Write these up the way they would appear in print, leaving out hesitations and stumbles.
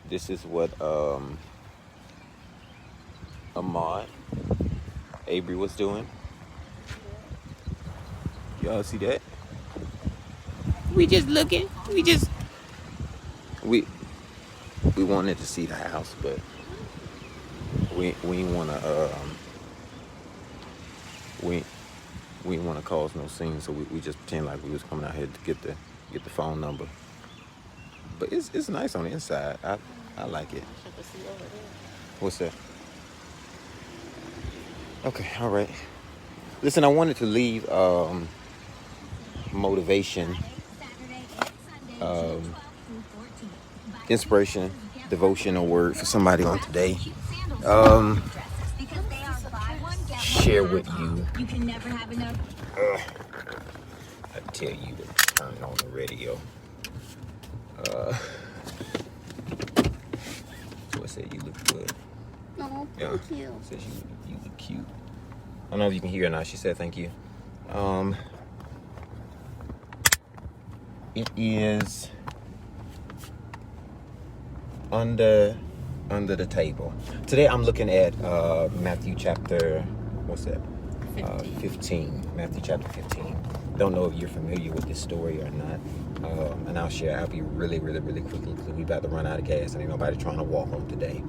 This is what Ahmad Avery was doing. Y'all see that? We just looking. We wanted to see the house, but we wanna we didn't want to cause no scene, so we just pretend like we was coming out here to get the phone number. But it's nice on the inside. I like it. What's that? Okay, all right. Listen, I wanted to leave motivation, inspiration, devotional word for somebody on today. Share with you. I tell you to turn on the radio. So I said you look good. Oh, thank you. Says you look cute. I don't know if you can hear her now. She said thank you. It is under the table. Today I'm looking at Matthew chapter, what's that? 15. Matthew chapter 15. Don't know if you're familiar with this story or not. And I'll be really, really, really quickly because we about to run out of gas and ain't nobody trying to walk home today.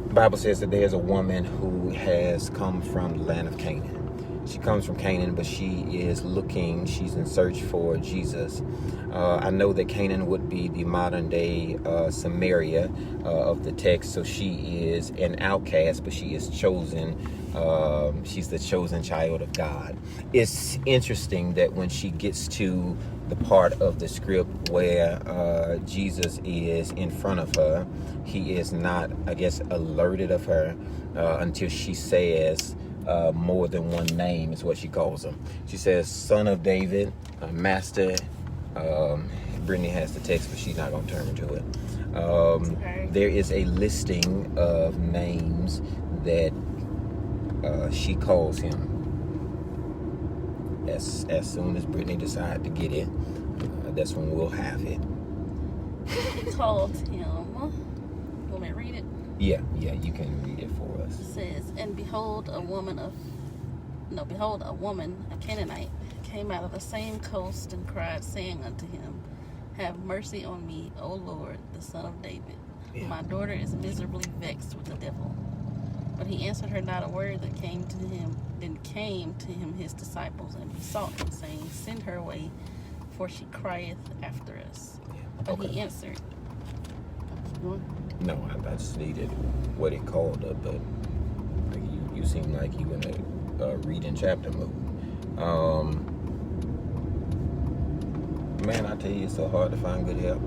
The Bible says that there's a woman who has come from the land of Canaan. She comes from Canaan, but she's in search for Jesus. I know that Canaan would be the modern day Samaria of the text. So she is an outcast, but she is chosen. She's the chosen child of God. It's interesting that when she gets to the part of the script where Jesus is in front of her, he is not, I guess, alerted of her until she says more than one name is what she calls him. She says, Son of David, Master. Brittany has the text, but she's not going to turn to it. Okay. There is a listing of names that she calls him. As soon as Brittany decides to get it, that's when we'll have it. Told him. Want me to read it? Yeah, you can read it for us. It says, and behold, a woman, a Canaanite, came out of the same coast and cried, saying unto him, have mercy on me, O Lord, the Son of David. Yeah. My daughter is miserably vexed with the devil. But he answered her not a word. Then came to him his disciples and besought him, saying, send her away, for she crieth after us. Yeah. But he answered. No, I just needed what it called up, but you seem like you in a reading chapter mode. Man, I tell you, it's so hard to find good help.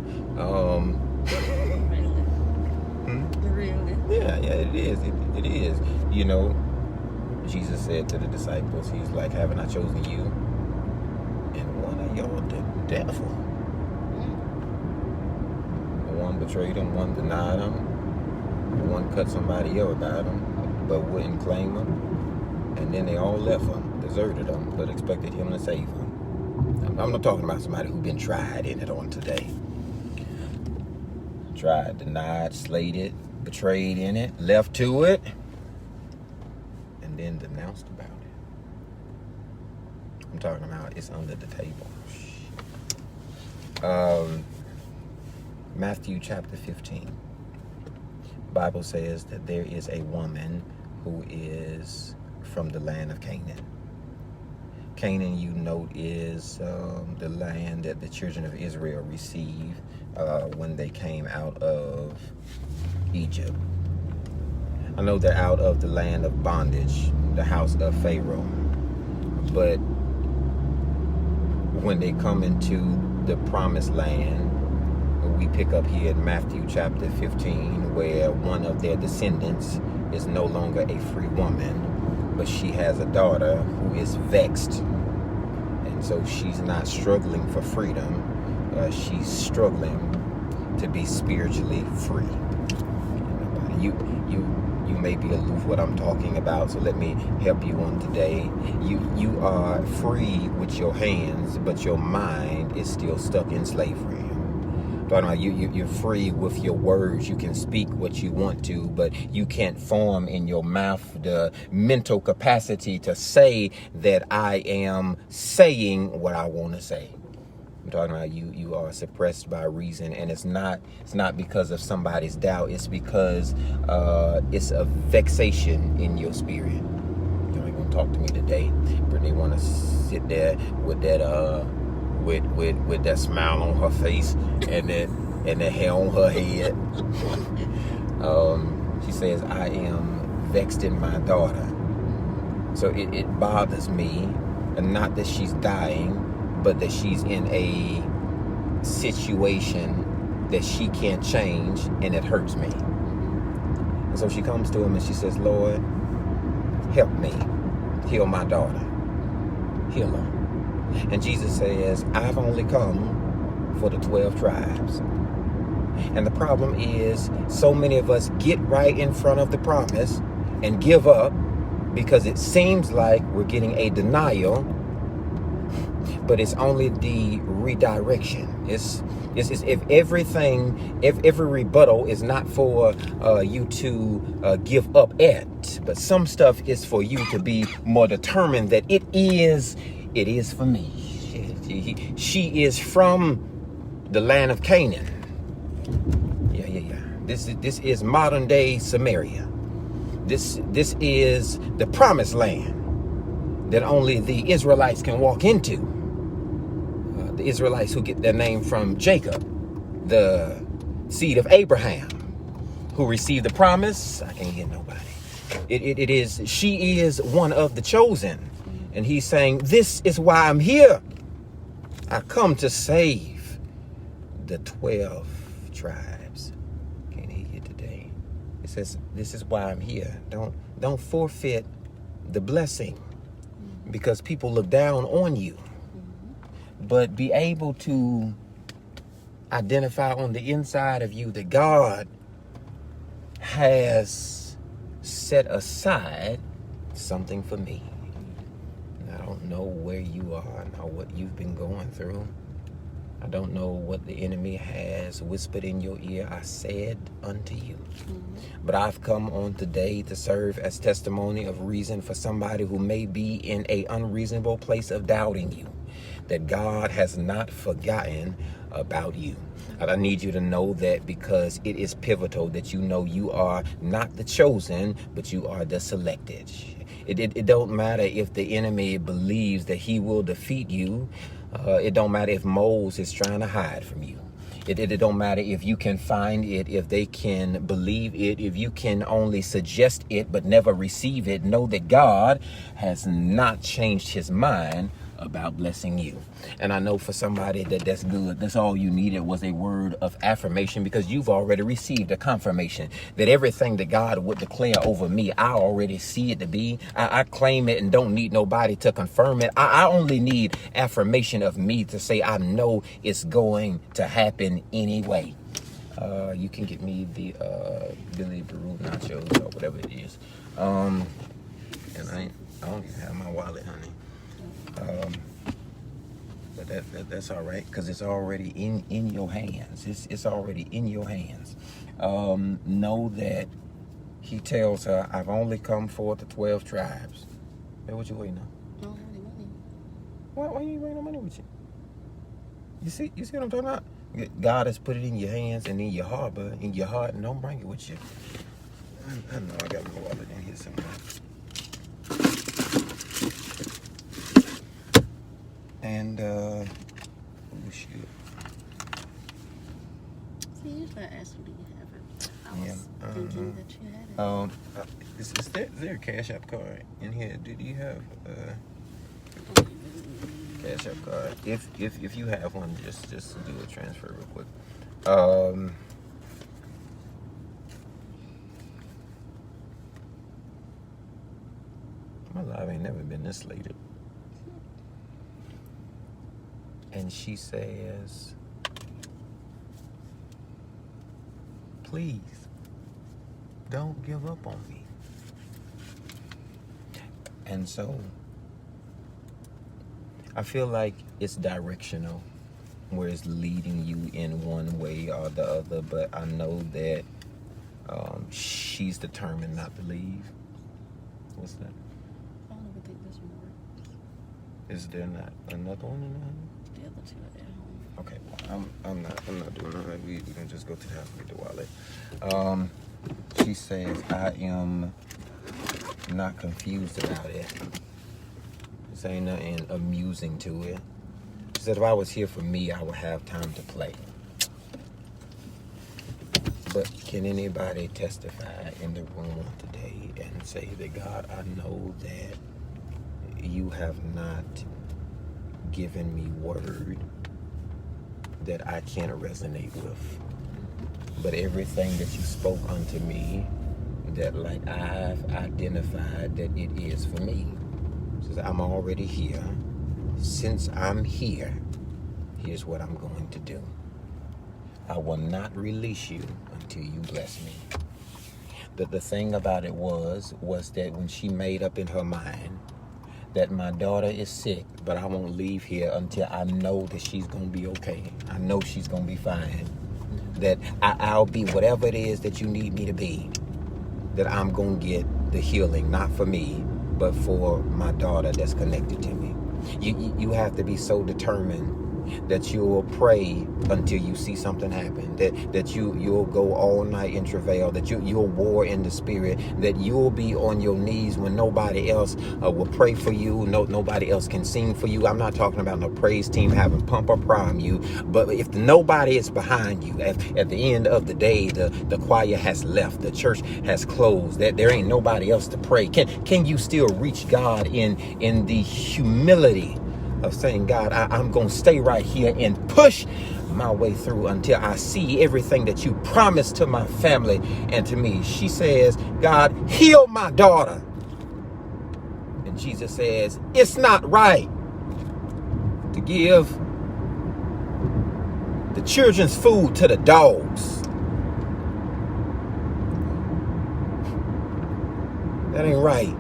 Really? Yeah, it is. It is. You know, Jesus said to the disciples, he's like, haven't I chosen you? And one of y'all the devil. One betrayed him, one denied him, one cut somebody else about him, but wouldn't claim him. And then they all left him, deserted him, but expected him to save him. I'm not talking about somebody who's been tried in it on today. Tried, denied, slated, betrayed in it, left to it, and then denounced about it. I'm talking about it's under the table. Matthew chapter 15. Bible says that there is a woman who is from the land of Canaan. Canaan, you note, is the land that the children of Israel received when they came out of Egypt. I know they're out of the land of bondage, the house of Pharaoh. But when they come into the promised land, we pick up here in Matthew chapter 15, where one of their descendants is no longer a free woman, but she has a daughter who is vexed. And so she's not struggling for freedom. She's struggling to be spiritually free. You may be aloof what I'm talking about, so let me help you on today. You are free with your hands, but your mind is still stuck in slavery. talking about you're free with your words. You can speak what you want to, but you can't form in your mouth the mental capacity to say that I am saying what I want to say. I'm talking about you are suppressed by reason, and it's not because of somebody's doubt. It's because it's a vexation in your spirit. You ain't gonna talk to me today. Brittany want to sit there with that with that smile on her face and that hair on her head. She says, I am vexed in my daughter. So it bothers me, and not that she's dying, but that she's in a situation that she can't change, and it hurts me. And so she comes to him and she says, Lord, help me. Heal my daughter. Heal her. And Jesus says, I've only come for the 12 tribes. And the problem is, so many of us get right in front of the promise and give up because it seems like we're getting a denial, but it's only the redirection. It's if every rebuttal is not for you to give up at, but some stuff is for you to be more determined that it is for me. She is from the land of Canaan. Yeah. This is modern day Samaria. This is the promised land that only the Israelites can walk into. The Israelites who get their name from Jacob, the seed of Abraham, who received the promise. I can't hear nobody. She is one of the chosen. And he's saying, this is why I'm here. I come to save the 12 tribes. Can't hear you today. It says, this is why I'm here. Don't forfeit the blessing because people look down on you. But be able to identify on the inside of you that God has set aside something for me. I don't know where you are, nor what you've been going through. I don't know what the enemy has whispered in your ear. I said unto you. But I've come on today to serve as testimony of reason for somebody who may be in a unreasonable place of doubting you, that God has not forgotten about you. And I need you to know that, because it is pivotal that you know you are not the chosen, but you are the selected. It don't matter if the enemy believes that he will defeat you. It don't matter if Moses is trying to hide from you. It don't matter if you can find it, if they can believe it, if you can only suggest it but never receive it. Know that God has not changed his mind about blessing you. And I know for somebody that's good. That's all you needed was a word of affirmation, because you've already received a confirmation that everything that God would declare over me, I already see it to be. I claim it and don't need nobody to confirm it. I only need affirmation of me to say I know it's going to happen anyway. You can get me the Billy Baru nachos or whatever it is. And I don't even have my wallet, honey. But that's all right, because it's already in your hands. It's already in your hands. Know that he tells her, I've only come for the 12 tribes. Hey, what you waiting on? I don't have any money. Why you waiting on money with you? You see what I'm talking about? God has put it in your hands and in your heart, but in your heart, and don't bring it with you. I know I got my wallet in here somewhere. And oh shoot. See, usually I ask you, do you have it? I was thinking that you had it. Is there a Cash App card in here? Do you have a Cash App card? If you have one, just do a transfer real quick. My life ain't never been this slated. And she says, please, don't give up on me. And so, I feel like it's directional. where it's leading you in one way or the other, but I know that she's determined not to leave. What's that? I don't even think this one works. Is there not another one in there? The other two are at home. Okay, well, I'm not doing that. We can just go to the house and get the wallet. She says, I am not confused about it. This ain't nothing amusing to it. She said, if I was here for me, I would have time to play. But can anybody testify in the room today and say that, God, I know that you have not given me word that I can't resonate with. But everything that you spoke unto me, that like I've identified that it is for me. She says, I'm already here. Since I'm here, here's what I'm going to do. I will not release you until you bless me. The thing about it was that when she made up in her mind that my daughter is sick, but I won't leave here until I know that she's going to be okay. I know she's going to be fine. That I'll be whatever it is that you need me to be. That I'm going to get the healing, not for me, but for my daughter that's connected to me. You have to be so determined that you'll pray until you see something happen, that you'll go all night in travail, that you'll war in the spirit, that you'll be on your knees when nobody else will pray for you, nobody else can sing for you. I'm not talking about no praise team having pump or prime you, but if nobody is behind you, at the end of the day, the choir has left, the church has closed, that there ain't nobody else to pray. Can you still reach God in the humility of saying, God, I'm going to stay right here and push my way through until I see everything that you promised to my family and to me. She says, God, heal my daughter. And Jesus says, it's not right to give the children's food to the dogs. That ain't right.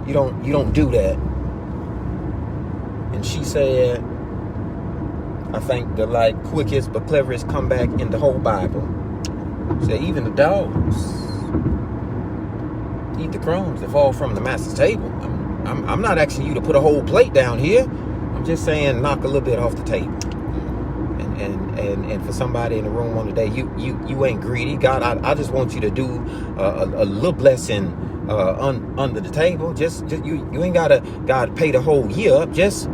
You don't do that. And she said, I think the quickest but cleverest comeback in the whole Bible. She said, even the dogs eat the crumbs that fall from the master's table. I'm not asking you to put a whole plate down here. I'm just saying knock a little bit off the table. And for somebody in the room on today, you ain't greedy. God, I just want you to do a little blessing under the table. Just you ain't gotta God pay the whole year up. Just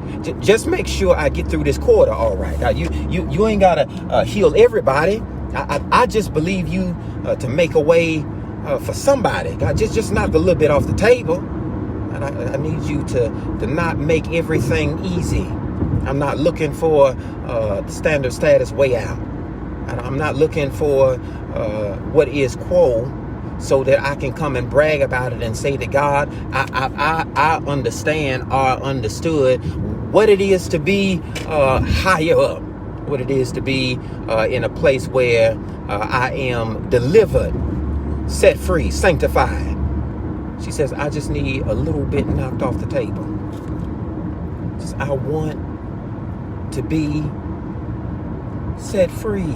make sure I get through this quarter all right. God, you ain't gotta heal everybody. I just believe you to make a way for somebody. God, just knock a little bit off the table. And I need you to not make everything easy. I'm not looking for the standard status way out. I'm not looking for what is quo so that I can come and brag about it and say to God, I understand or understood what it is to be higher up, what it is to be in a place where I am delivered, set free, sanctified. She says, I just need a little bit knocked off the table. I want to be set free.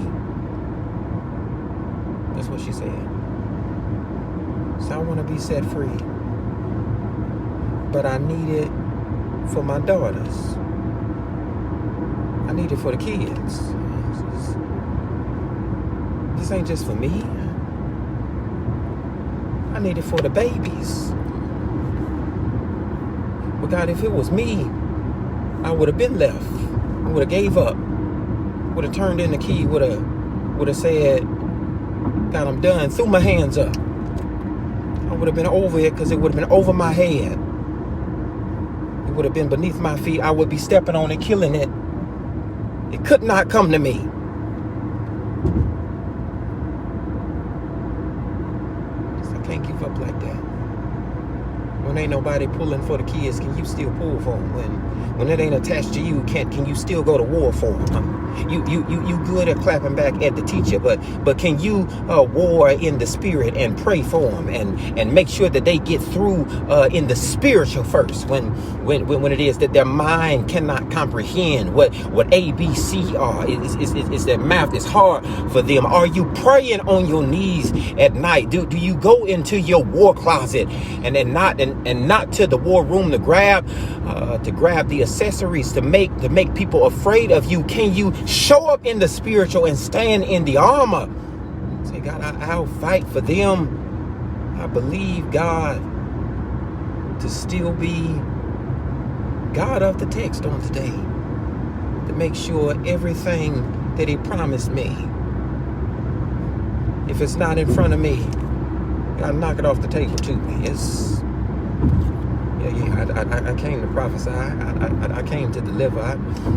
That's what she said. So I want to be set free. But I need it for my daughters. I need it for the kids. This ain't just for me. I need it for the babies. But God, if it was me, I would have been left. I would have gave up. Would have turned in the key. Would have said, God, I'm done. Threw my hands up. I would have been over it because it would have been over my head. It would have been beneath my feet. I would be stepping on it, killing it. It could not come to me. I can't give up like that. When ain't nobody pulling for the kids, can you still pull for them? When it ain't attached to you, can you still go to war for them? You good at clapping back at the teacher, but can you war in the spirit and pray for them and make sure that they get through in the spiritual first when it is that their mind cannot comprehend what ABC are? Is that math is hard for them? Are you praying on your knees at night? Do you go into your war closet and not to the war room to grab the accessories to make people afraid of you? Can you show up in the spiritual and stand in the armor? Say, God, I'll fight for them. I believe God to still be God of the text on today, to make sure everything that he promised me, if it's not in front of me, God, knock it off the table to me. I came to prophesy. I came to deliver.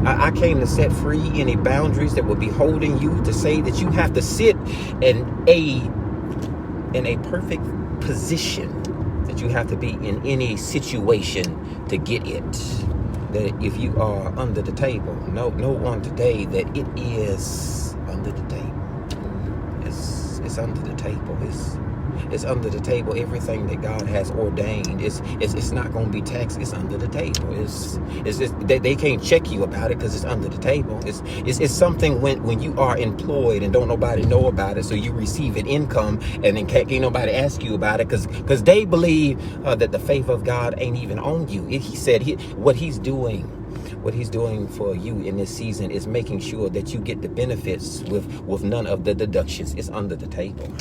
I came to set free any boundaries that would be holding you, to say that you have to sit in a perfect position, that you have to be in any situation to get it. That if you are under the table, know on today that it is under the table. It's under the table. It's under the table. Everything that God has ordained, it's not going to be taxed. It's under the table. They can't check you about it because it's under the table. It's something when you are employed and don't nobody know about it, so you receive an income and then can't nobody ask you about it because they believe that the faith of God ain't even on you. He said what he's doing for you in this season is making sure that you get the benefits with none of the deductions. It's under the table.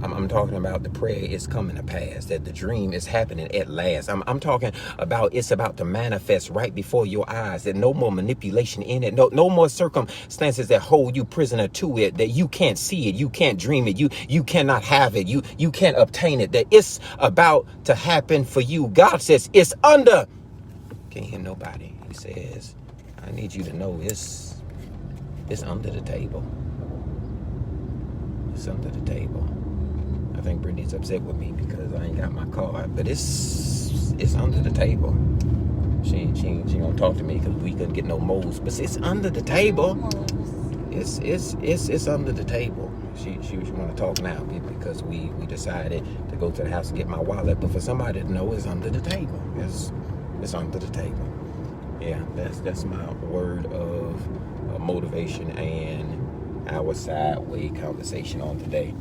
I'm talking about the prayer is coming to pass, that the dream is happening at last. I'm talking about it's about to manifest right before your eyes, that no more manipulation in it, no more circumstances that hold you prisoner to it, that you can't see it, you can't dream it, you cannot have it, you can't obtain it, that it's about to happen for you. God says it's under. Can't hear nobody. He says, I need you to know it's under the table. It's under the table. I think Brittany's upset with me because I ain't got my card, but it's under the table. She ain't gonna talk to me because we couldn't get no moles, but it's under the table. It's under the table. She want to talk now because we decided to go to the house and get my wallet, but for somebody to know it's under the table. It's under the table. Yeah, that's my word of motivation and our sideway conversation on today.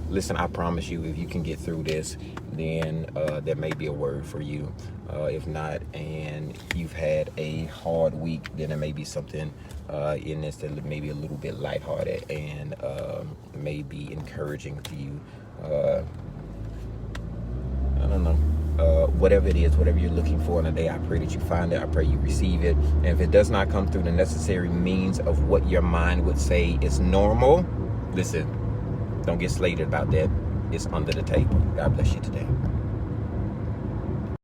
Listen, I promise you, if you can get through this, then there may be a word for you. If not, and you've had a hard week, then there may be something in this that may be a little bit lighthearted and may be encouraging to you. I don't know. Whatever it is, whatever you're looking for in a day, I pray that you find it. I pray you receive it. And if it does not come through the necessary means of what your mind would say is normal, listen, don't get slated about that. It's under the table. God bless you today.